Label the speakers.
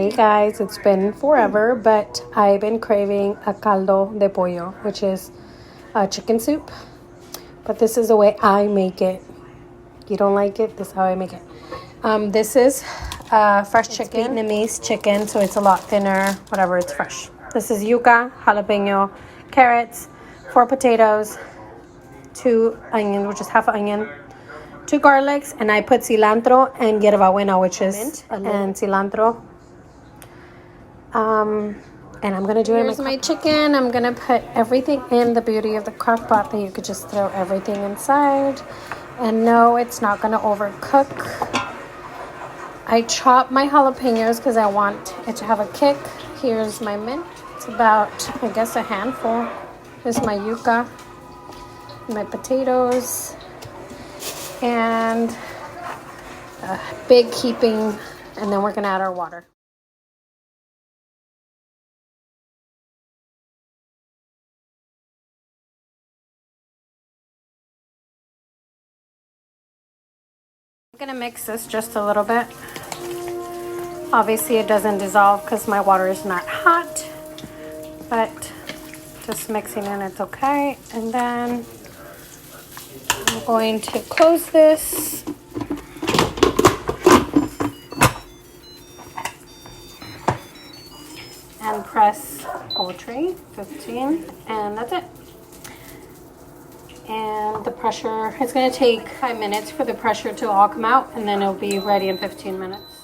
Speaker 1: Hey guys, it's been forever, but I've been craving a caldo de pollo, which is a chicken soup. But this is the way I make it. You don't like it? This is how I make it. This is fresh chicken, Vietnamese chicken, so it's a lot thinner, whatever, it's fresh. This is yuca, jalapeno, carrots, 4 potatoes, 2 onions, which is half an onion, 2 garlics, and I put cilantro and hierba buena, which is mint, and cilantro. And I'm gonna do it. Here's my chicken. I'm gonna put everything in. The beauty of the crock pot that you could just throw everything inside, and no, it's not gonna overcook. I chop my jalapenos because I want it to have a kick. Here's my mint. It's about, I guess, a handful. Here's my yuca, my potatoes, and a big heaping, and then we're gonna add our water. I'm gonna mix this just a little bit. Obviously it doesn't dissolve because my water is not hot, but just mixing in, it's okay. And then I'm going to close this. And press poultry, 15, and that's it. And the pressure, it's gonna take 5 minutes for the pressure to all come out, and then it'll be ready in 15 minutes.